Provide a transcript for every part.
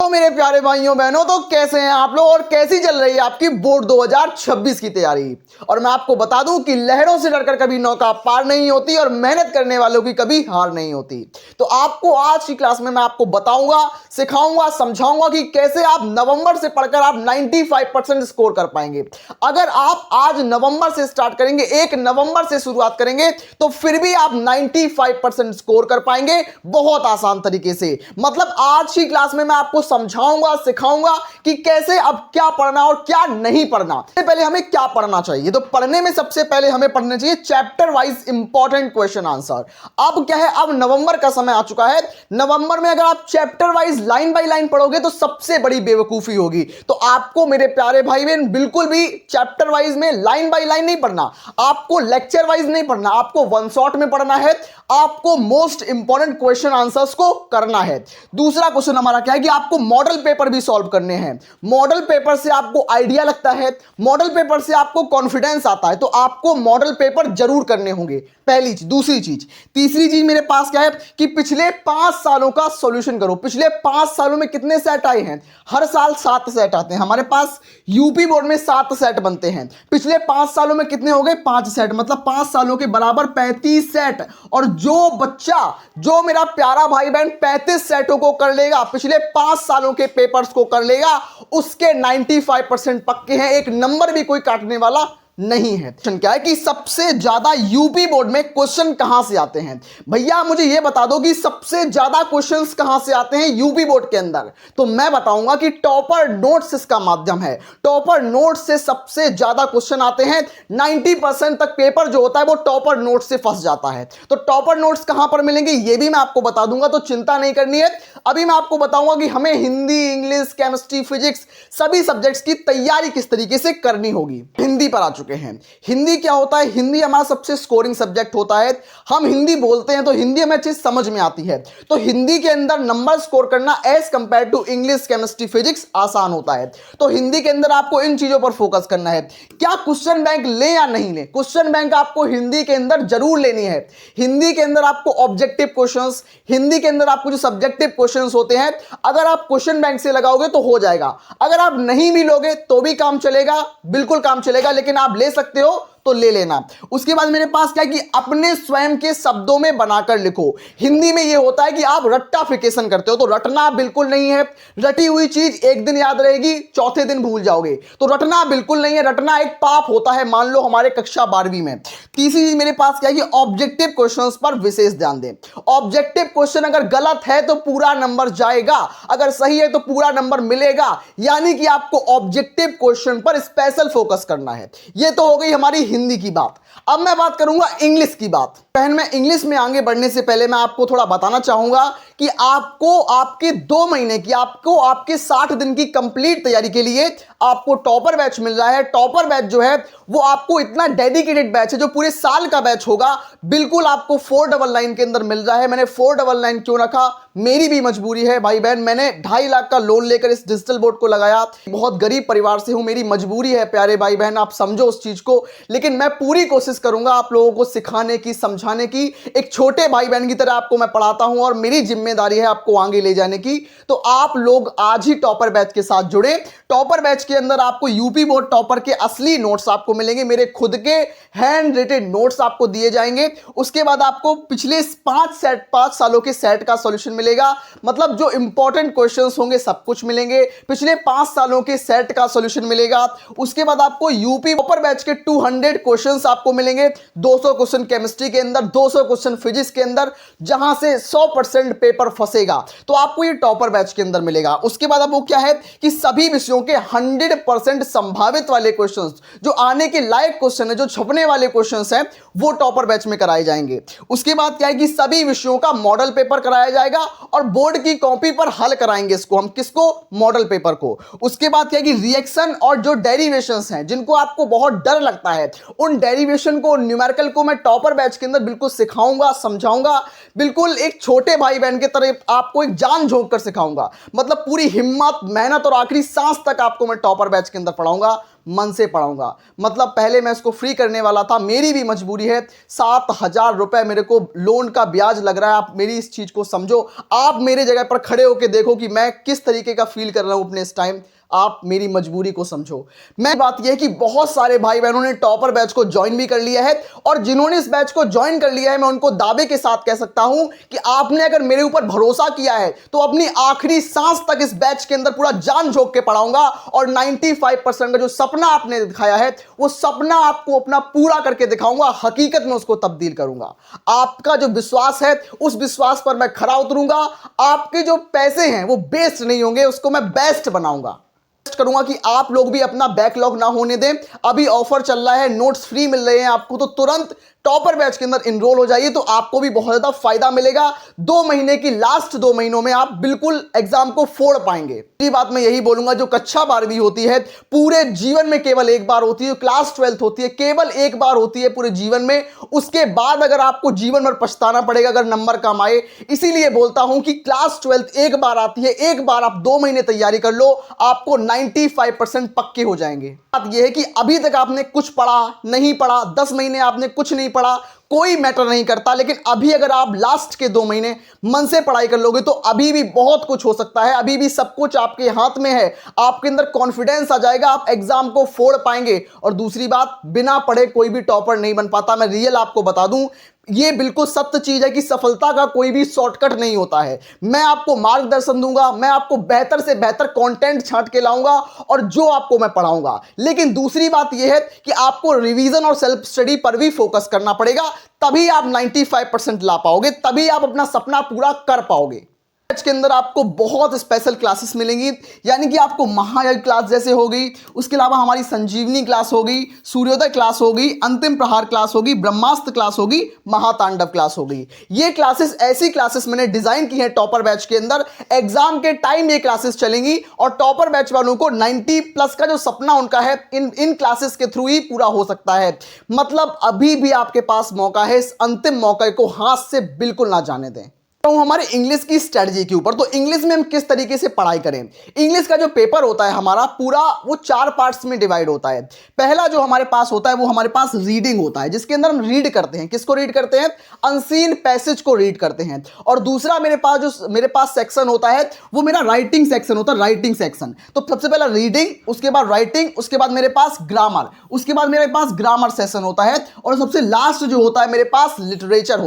मेरे प्यारे भाइयों बहनों, तो कैसे हैं आप लोग और कैसी चल रही है आपकी बोर्ड 2026 की तैयारी। और मैं आपको बता दूं कि लहरों से डरकर कभी नौका पार नहीं होती और मेहनत करने वालों की कभी हार नहीं होती। तो आपको आज की क्लास में मैं आपको बताऊंगा, सिखाऊंगा, समझाऊंगा कि कैसे आप नवंबर से पढ़कर आप 95% स्कोर कर पाएंगे। अगर आप आज नवंबर से स्टार्ट करेंगे, 1 नवंबर से शुरुआत करेंगे, तो फिर भी आप 95% स्कोर कर पाएंगे बहुत आसान तरीके से। मतलब आज की क्लास में मैं आपको समझाऊंगा, सिखाऊंगा कि कैसे अब क्या पढ़ना और क्या नहीं पढ़ना। सबसे पहले हमें क्या पढ़ना चाहिए, तो पढ़ने में सबसे पहले हमें पढ़ने चाहिए chapter wise important question answer. अब क्या है, अब नवंबर का समय आ चुका है। नवंबर में अगर आप chapter wise line by line पढ़ोगे तो सबसे बड़ी बेवकूफी होगी। तो आपको मेरे प्यारे भाई बहन बिल्कुल भी चैप्टर वाइज में लाइन बाय लाइन नहीं पढ़ना, आपको लेक्चर वाइज नहीं पढ़ना, आपको वन शॉट में पढ़ना है। आपको मोस्ट इंपॉर्टेंट क्वेश्चन आंसर्स को करना है। दूसरा क्वेश्चन हमारा क्या है कि आपको मॉडल पेपर भी सॉल्व करने हैं। मॉडल पेपर से आपको आइडिया लगता है, मॉडल पेपर से आपको कॉन्फिडेंस आता है, तो आपको मॉडल पेपर जरूर करने होंगे, पहली चीज। दूसरी चीज, तीसरी चीज मेरे पास क्या है कि पिछले 5 सालों का सॉल्यूशन करो। पिछले 5 सालों में कितने सेट आए हैं? हर साल 7 सेट आते हैं हमारे पास, यूपी बोर्ड में 7 सेट बनते हैं। पिछले 5 सालों में कितने हो गए? 5 सेट, मतलब 5 सालों के बराबर 35 सेट। और जो बच्चा, जो मेरा प्यारा भाई बहन 35 सेटों को कर लेगा, पिछले 5 सालों के पेपर्स को कर लेगा, उसके 95% पक्के हैं, एक नंबर भी कोई काटने वाला नहीं है। क्या है कि सबसे ज्यादा यूपी बोर्ड में क्वेश्चन कहां से आते हैं? भैया मुझे यह बता दो कि सबसे ज्यादा क्वेश्चंस कहां से आते हैं यूपी बोर्ड के अंदर। तो मैं बताऊंगा कि टॉपर नोट्स इसका माध्यम है। टॉपर नोट्स से सबसे ज्यादा क्वेश्चन आते हैं। 90% तक पेपर जो होता है वो टॉपर नोट्स से फंस जाता है। तो टॉपर नोट्स कहां पर मिलेंगे यह भी मैं आपको बता दूंगा, तो चिंता नहीं करनी है। अभी मैं आपको बताऊंगा कि हमें हिंदी, इंग्लिश, केमिस्ट्री, फिजिक्स सभी सब्जेक्ट्स की तैयारी किस तरीके से करनी होगी। हिंदी पर आ चुके हैं। हिंदी क्या होता है? हिंदी हमारा सबसे स्कोरिंग सब्जेक्ट होता है। हम हिंदी बोलते हैं तो हिंदी हमें चीज समझ में आती है। तो हिंदी के अंदर नंबर स्कोर करना as compare to English, chemistry, physics आसान होता है। तो हिंदी के अंदर आपको इन चीजों पर फोकस करना है। क्या क्वेश्चन बैंक ले या नहीं ले? क्वेश्चन बैंक आपको हिंदी के अंदर जरूर लेनी है। हिंदी के अंदर आपको ऑब्जेक्टिव क्वेश्चंस, हिंदी के अंदर आपको जो सब्जेक्टिव क्वेश्चंस होते हैं, अगर आप क्वेश्चन बैंक से लगाओगे तो हो जाएगा। अगर आप नहीं भी लोगे तो भी काम चलेगा, बिल्कुल काम चलेगा, लेकिन आप ले सकते हो तो ले लेना। उसके बाद मेरे पास क्या है कि अपने स्वयं के शब्दों में बनाकर लिखो। हिंदी में यह होता है कि आप रट्टाफिकेशन करते हो, तो रटना बिल्कुल नहीं है। रटी हुई चीज एक दिन याद रहेगी, चौथे दिन भूल जाओगे, तो रटना बिल्कुल नहीं है। रटना एक पाप होता है, मान लो हमारे कक्षा 12वीं में। तीसरी चीज मेरे पास क्या है कि ऑब्जेक्टिव क्वेश्चंस पर विशेष ध्यान दें। ऑब्जेक्टिव क्वेश्चन अगर गलत है तो पूरा नंबर जाएगा, अगर सही है तो पूरा नंबर मिलेगा। यानी कि आपको ऑब्जेक्टिव क्वेश्चन पर स्पेशल फोकस करना है। यह तो हो गई हमारी हिंदी की बात। अब मैं बात करूंगा इंग्लिश की बात। बहन मैं इंग्लिश में आगे बढ़ने से पहले मैं आपको थोड़ा बताना चाहूंगा कि आपको आपके 2 महीने की, आपको आपके 60 दिन की कंप्लीट तैयारी के लिए आपको टॉपर बैच मिल रहा है। टॉपर बैच जो है वो आपको इतना डेडिकेटेड बैच है जो पूरे साल का बैच होगा, बिल्कुल आपको 499 के अंदर मिल रहा है। मैंने 499 क्यों रखा? मेरी भी मजबूरी है भाई बहन, मैंने 2.5 लाख का लोन लेकर इस डिजिटल बोर्ड को लगाया। बहुत गरीब परिवार से हूं, मेरी मजबूरी है प्यारे भाई बहन, आप समझो उस चीज को। लेकिन मैं पूरी कोशिश करूंगा आप लोगों को सिखाने की, समझाने की। एक छोटे भाई बहन की तरह आपको मैं पढ़ाता हूं और मेरी जिम्मेदारी है आपको आगे ले जाने की। तो आप लोग आज ही टॉपर बैच के साथ जुड़े। टॉपर बैच के अंदर आपको यूपी बोर्ड टॉपर के असली नोट्स आपको मिलेंगे, मेरे खुद के हैंड रिटेन नोट्स आपको दिए जाएंगे। उसके बाद आपको पिछले 5 सालों के सेट का सॉल्यूशन मिलेगा, मतलब जो इंपॉर्टेंट क्वेश्चंस होंगे सब कुछ मिलेंगे। पिछले 5 सालों के सेट का सॉल्यूशन मिलेगा। उसके बाद आपको यूपी टॉपर बैच के 200 क्वेश्चंस आपको मिलेंगे। 200 क्वेश्चन केमिस्ट्री के अंदर, 200 क्वेश्चन फिजिक्स के अंदर, जहां से 100% पेपर फंसेगा, तो आपको ये टॉपर बैच के अंदर मिलेगा। उसके बाद आपको क्या है कि सभी विषयों के 100% संभावित वाले क्वेश्चंस, जो आने के लायक क्वेश्चन है, जो छपने वाले क्वेश्चंस हैं, वो टॉपर बैच में कराए जाएंगे। उसके बाद क्या है कि सभी विषयों का मॉडल पेपर कराया जाएगा और बोर्ड की कॉपी पर हल कराएंगे इसको हम, किसको? मॉडल पेपर को। उसके बाद क्या है कि रिएक्शन और जो डेरिवेशंस हैं, जिनको आपको बहुत डर लगता है, उन डेरिवेशन को, न्यूमेरिकल को मैं टॉपर बैच के अंदर बिल्कुल सिखाऊंगा, समझाऊंगा। बिल्कुल एक छोटे भाई बहन की तरह आपको एक जान झोंक कर सिखाऊंगा, मतलब पूरी हिम्मत, मेहनत और आखिरी सांस तक आपको मैं टॉपर बैच के अंदर पढ़ाऊंगा। मन से पढ़ाऊंगा। मतलब पहले मैं इसको फ्री करने वाला था, मेरी भी मजबूरी है। 7,000 रुपए मेरे को लोन का ब्याज लग रहा है। आप मेरी इस चीज को समझो, आप मेरे जगह पर खड़े होकर देखो कि मैं किस तरीके का फील कर रहा हूं अपने इस टाइम। आप मेरी मजबूरी को समझो। मैं बात यह है कि बहुत सारे भाई बहनों ने टॉपर बैच को ज्वाइन भी कर लिया है, और जिन्होंने इस बैच को ज्वाइन कर लिया है, मैं उनको दावे के साथ कह सकता हूं कि आपने अगर मेरे ऊपर भरोसा किया है तो अपनी आखिरी सांस तक इस बैच के अंदर पूरा जान झोंक के पढ़ाऊंगा, और 95% का जो सपना आपने दिखाया है वो सपना आपको अपना पूरा करके दिखाऊंगा, हकीकत में उसको तब्दील करूंगा। आपका जो विश्वास है उस विश्वास पर मैं खरा उतरूंगा। आपके जो पैसे हैं वो वेस्ट नहीं होंगे, उसको मैं बेस्ट बनाऊंगा। करूंगा कि आप लोग भी अपना बैकलॉग ना होने दें। अभी ऑफर चल रहा है, नोट्स फ्री मिल रहे हैं आपको, तो तुरंत टॉपर बैच के अंदर इनरोल हो जाइए, तो आपको भी बहुत ज्यादा फायदा मिलेगा। 2 महीने की लास्ट 2 महीनों में आप बिल्कुल एग्जाम को फोड़ पाएंगे। ये बात मैं यही बोलूंगा, जो कक्षा 12वीं होती है पूरे जीवन में केवल एक बार होती है, क्लास 12th होती है केवल एक बार होती है पूरे जीवन में। उसके बाद अगर आपको जीवन भर पछताना पड़ेगा अगर नंबर कम आए। इसीलिए बोलता हूं कि क्लास 12th एक बार आती है, एक बार आप 2 महीने तैयारी कर लो, आपको 95% पक्के हो जाएंगे। बात यह है कि अभी तक आपने कुछ पढ़ा नहीं पढ़ा, 10 महीने आपने कुछ नहीं पढ़ा, कोई मैटर नहीं करता, लेकिन अभी अगर आप लास्ट के 2 महीने मन से पढ़ाई कर लोगे तो अभी भी बहुत कुछ हो सकता है। अभी भी सब कुछ आपके हाथ में है, आपके अंदर कॉन्फिडेंस आ जाएगा, आप एग्जाम को फोड़ पाएंगे। और दूसरी बात, बिना पढ़े कोई भी टॉपर नहीं बन पाता। मैं रियल आपको बता दूं, ये बिल्कुल सत्य चीज है कि सफलता का कोई भी शॉर्टकट नहीं होता है। मैं आपको मार्गदर्शन दूंगा, मैं आपको बेहतर से बेहतर कंटेंट छांट के लाऊंगा, और जो आपको मैं पढ़ाऊंगा। लेकिन दूसरी बात यह है कि आपको रिवीजन और सेल्फ स्टडी पर भी फोकस करना पड़ेगा, तभी आप 95% ला पाओगे, तभी आप अपना सपना पूरा कर पाओगे। बैच के अंदर आपको बहुत स्पेशल क्लासेस मिलेंगी, यानी कि आपको महायज्ञ क्लास जैसे होगी, उसके अलावा हमारी संजीवनी क्लास होगी, सूर्योदय क्लास होगी, अंतिम प्रहार क्लास होगी, ब्रह्मास्त्र क्लास होगी, महातांडव क्लास होगी। ये क्लासेस ऐसी क्लासेस मैंने डिजाइन की हैं टॉपर बैच के अंदर। एग्जाम के टाइम ये क्लासेस चलेंगी, और टॉपर बैच वालों को 90+ का जो सपना उनका है इन क्लासेस के थ्रू ही पूरा हो सकता है। मतलब अभी भी आपके पास मौका है, इस अंतिम मौके को हाथ से बिल्कुल ना जाने दें। तो हमारे इंग्लिश की स्ट्रेटजी के ऊपर, तो इंग्लिश में हम किस तरीके से पढ़ाई करें। इंग्लिश का जो पेपर होता है हमारा पूरा, वो 4 पार्ट्स में डिवाइड होता है। पहला जो हमारे पास होता है वो हमारे पास रीडिंग होता है, जिसके अंदर हम रीड करते हैं। किसको रीड करते हैं? अनसीन पैसेज को रीड करते हैं। और दूसरा मेरे पास सेक्शन होता है वो मेरा राइटिंग सेक्शन होता है, राइटिंग सेक्शन। तो सबसे पहला रीडिंग, उसके बाद राइटिंग, उसके बाद मेरे पास ग्रामर, उसके बाद मेरे पास ग्रामर सेशन होता है, और सबसे लास्ट जो होता है मेरे पास लिटरेचर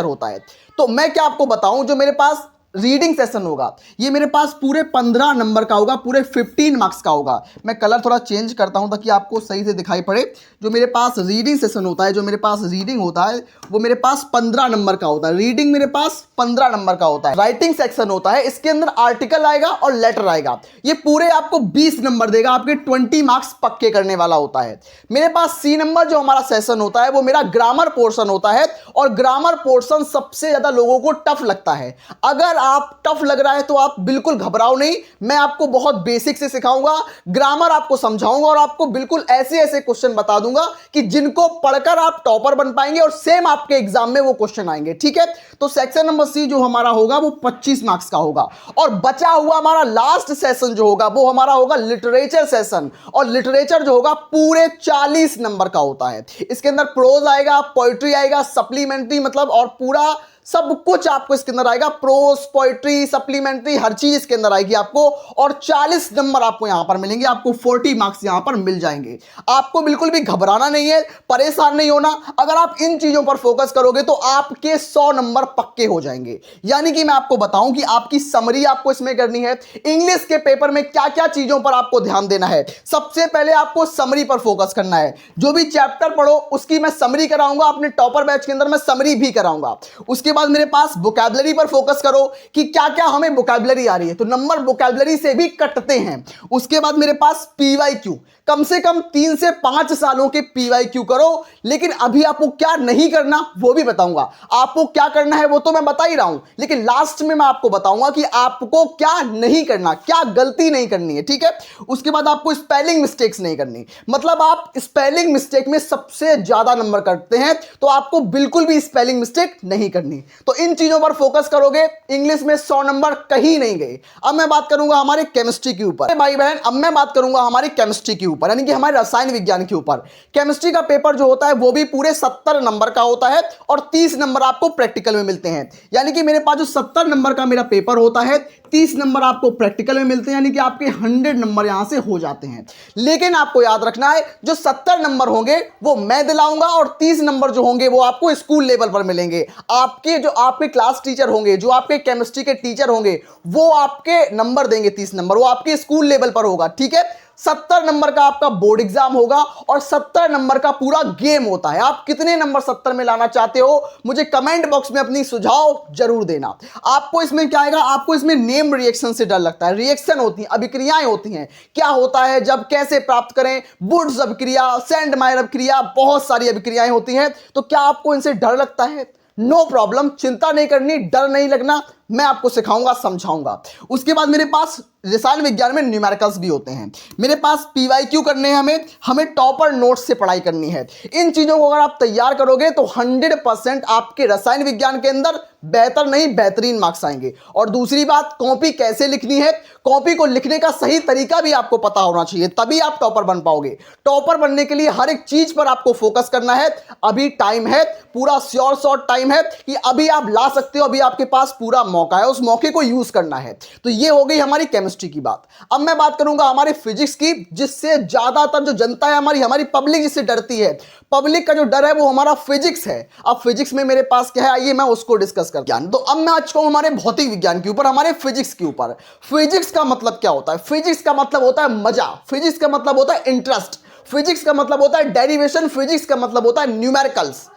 होता है। तो मैं क्या आपको बताऊं, जो मेरे पास रीडिंग सेशन होगा ये मेरे पास पूरे 15 नंबर का होगा, पूरे 15 मार्क्स का होगा। मैं कलर थोड़ा चेंज करता हूं ताकि आपको सही से दिखाई पड़े। जो मेरे पास रीडिंग सेशन होता है, जो मेरे पास रीडिंग होता है वो मेरे पास 15 नंबर का होता है। रीडिंग मेरे पास 15 नंबर का होता है। राइटिंग सेक्शन होता है, इसके अंदर आर्टिकल आएगा और लेटर आएगा। ये पूरे आपको 20 नंबर देगा, आपके 20 मार्क्स पक्के करने वाला होता है। मेरे पास C नंबर जो हमारा सेशन होता है वो मेरा ग्रामर पोर्शन होता है, और ग्रामर पोर्शन सबसे ज्यादा लोगों को टफ लगता है। अगर आप टफ लग रहा है तो आप बिल्कुल घबराओ नहीं, मैं आपको बहुत बेसिक से सिखाऊंगा, ग्रामर आपको समझाऊंगा, और आपको बिल्कुल ऐसे ऐसे क्वेश्चन बता दूंगा कि जिनको पढ़कर आप टॉपर बन पाएंगे, और सेम आपके एग्जाम में वो क्वेश्चन आएंगे। ठीक है, तो सेक्शन नंबर C जो हमारा होगा वो 25 मार्क्स का होगा। और बचा हुआ हमारा लास्ट सेशन जो होगा वो हमारा होगा लिटरेचर सेशन, और लिटरेचर जो होगा पूरे 40 नंबर का होता है। इसके अंदर प्रोज आएगा, पोइट्री आएगा, सप्लीमेंट्री, मतलब और पूरा सब कुछ आपको इसके अंदर आएगा। प्रोस, पोइट्री, सप्लीमेंट्री, हर चीज इसके अंदर आएगी आपको, और 40 नंबर आपको यहां पर मिलेंगे। आपको 40 मार्क्स यहां पर मिल जाएंगे। आपको बिल्कुल भी घबराना नहीं है, परेशान नहीं होना। अगर आप इन चीजों पर फोकस करोगे तो आपके 100 नंबर पक्के हो जाएंगे। यानी कि मैं आपको बताऊं कि आपकी समरी आपको इसमें करनी है। इंग्लिश के पेपर में क्या क्या चीजों पर आपको ध्यान देना है। सबसे पहले आपको समरी पर फोकस करना है। जो भी चैप्टर पढ़ो उसकी मैं समरी कराऊंगा, अपने टॉपर बैच के अंदर मैं समरी भी कराऊंगा। उसके बाद मेरे पास वोकैबुलरी पर फोकस करो कि क्या क्या हमें वोकैबुलरी आ रही है, तो नंबर वोकैबुलरी से भी कटते हैं। उसके बाद मेरे पास PYQ, कम से कम 3 से 5 सालों के PYQ करो। लेकिन अभी आपको क्या नहीं करना वो भी बताऊंगा। आपको क्या करना है वो तो मैं बता ही रहा हूं, लेकिन लास्ट में मैं आपको बताऊंगा कि आपको क्या नहीं करना, क्या गलती नहीं करनी है। ठीक है, उसके बाद आपको स्पेलिंग मिस्टेक्स नहीं करनी। मतलब आप स्पेलिंग मिस्टेक में सबसे ज्यादा नंबर करते हैं, तो आपको बिल्कुल भी स्पेलिंग मिस्टेक नहीं करनी। तो इन चीजों पर फोकस करोगे, इंग्लिश में 100 नंबर कहीं नहीं गए। अब मैं बात करूंगा हमारी केमिस्ट्री के ऊपर भाई बहन, अब मैं बात करूंगा हमारी केमिस्ट्री के ऊपर, यानी कि हमारे रसायन विज्ञान के ऊपर। केमिस्ट्री का पेपर जो होता है वो भी पूरे 70 नंबर का होता है और 30 नंबर आपको प्रैक्टिकल में मिलते हैं। यानी कि मेरे पास जो 70 नंबर का मेरा पेपर होता है, 30 नंबर आपको प्रैक्टिकल में मिलते हैं, यानी कि आपके 100 नंबर यहां से हो जाते हैं। लेकिन आपको याद रखना है, जो 70 नंबर होंगे वो मैं दिलाऊंगा और 30 नंबर जो होंगे वो आपको स्कूल लेवल पर मिलेंगे। आपके क्लास टीचर होंगे, जो आपके केमिस्ट्री के टीचर होंगे, वो आपके नंबर देंगे 30 नंबर, वो आपके स्कूल लेवल पर होगा। ठीक है, 70 नंबर का आपका बोर्ड एग्जाम होगा और 70 नंबर का पूरा गेम होता है। आप कितने नंबर 70 में लाना चाहते हो, मुझे कमेंट बॉक्स में अपनी सुझाव जरूर देना। आपको इसमें क्या आएगा, आपको इसमें नेम रिएक्शन से डर लगता है। रिएक्शन होती है, अभिक्रियाएं होती हैं, क्या होता है जब, कैसे प्राप्त करें, वुड्स अभिक्रिया, सेंडमायर अभिक्रिया, बहुत सारी अभिक्रियाएं होती हैं। तो क्या आपको इनसे डर लगता है? नो प्रॉब्लम, चिंता नहीं करनी, डर नहीं लगना, मैं आपको सिखाऊंगा, समझाऊंगा। उसके बाद मेरे पास रसायन विज्ञान में न्यूमेरिकल्स भी होते हैं। मेरे पास पीवाईक्यू करने हैं, हमें टॉपर नोट्स से पढ़ाई करनी है। इन चीजों को अगर आप तैयार करोगे तो 100% आपके रसायन विज्ञान के अंदर बेहतर नहीं बेहतरीन मार्क्स आएंगे। और दूसरी बात, कॉपी कैसे लिखनी है, कॉपी को लिखने का सही तरीका भी आपको पता होना चाहिए, तभी आप टॉपर बन पाओगे। टॉपर बनने के लिए हर एक चीज पर आपको फोकस करना है। अभी टाइम है, पूरा श्योर शॉर्ट टाइम है कि अभी आप ला सकते हो, अभी आपके पास पूरा मौका है, उस मौके को यूज करना है। तो ये हो गई हमारी केमिस्ट्री की बात। अब मैं बात करूंगा हमारी फिजिक्स की, जिससे ज्यादातर जो जनता है हमारी पब्लिक जिससे डरती है। पब्लिक का जो डर है वो हमारा फिजिक्स है। अब फिजिक्स में मेरे पास क्या है, आइए मैं उसको डिस्कस करते हैं। तो अब मैं आज कहूं हमारे भौतिक विज्ञान के ऊपर, हमारे फिजिक्स के ऊपर। फिजिक्स का मतलब क्या होता है? फिजिक्स का मतलब होता है मजा, फिजिक्स का मतलब होता है इंटरेस्ट, फिजिक्स का मतलब होता है डेरिवेशन, फिजिक्स का मतलब होता है न्यूमेरिकल्स।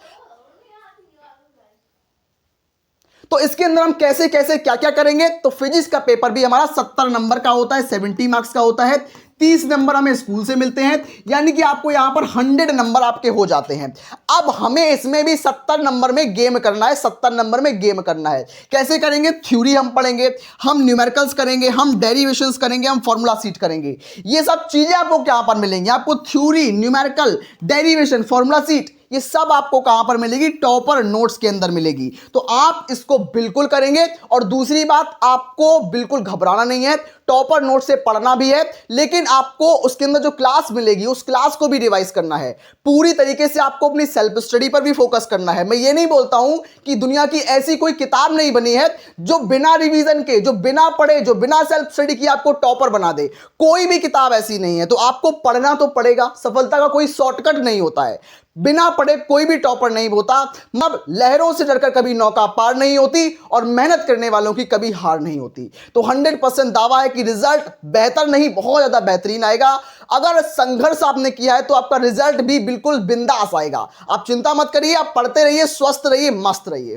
तो इसके अंदर हम कैसे कैसे क्या क्या करेंगे, तो फिजिक्स का पेपर भी हमारा 70 नंबर का होता है, 70 मार्क्स का होता है। 30 नंबर हमें स्कूल से मिलते हैं, यानी कि आपको यहां पर 100 नंबर आपके हो जाते हैं। अब हमें इसमें भी 70 नंबर में गेम करना है, 70 नंबर में गेम करना है। कैसे करेंगे? थ्योरी हम पढ़ेंगे, हम न्यूमेरिकल्स करेंगे, हम डेरिवेशंस करेंगे, हम फॉर्मूला सीट करेंगे। ये सब चीजें आपको क्या पर मिलेंगी, आपको theory, numerical, derivation, formula seat, ये सब आपको कहां पर मिलेगी? टॉपर नोट्स के अंदर मिलेगी। तो आप इसको बिल्कुल करेंगे। और दूसरी बात, आपको बिल्कुल घबराना नहीं है, टॉपर नोट से पढ़ना भी है, लेकिन आपको उसके अंदर जो क्लास मिलेगी उस क्लास को भी रिवाइज करना है। पूरी तरीके से आपको अपनी सेल्फ स्टडी पर भी फोकस करना है। मैं ये नहीं बोलता हूं कि दुनिया की ऐसी कोई किताब नहीं बनी है जो बिना रिवीजन के, जो बिना पढ़े, जो बिना सेल्फ स्टडी की आपको टॉपर बना दे। कोई भी किताब ऐसी नहीं है। तो आपको पढ़ना तो पड़ेगा, सफलता का कोई शॉर्टकट नहीं होता है, बिना पढ़े कोई भी टॉपर नहीं होता। मतलब लहरों से डरकर कभी नौका पार नहीं होती और मेहनत करने वालों की कभी हार नहीं होती। तो 100% दावा है कि रिजल्ट बेहतर नहीं बहुत ज्यादा बेहतरीन आएगा। अगर संघर्ष आपने किया है तो आपका रिजल्ट भी बिल्कुल बिंदास आएगा। आप चिंता मत करिए, आप पढ़ते रहिए, स्वस्थ रहिए, मस्त रहिए।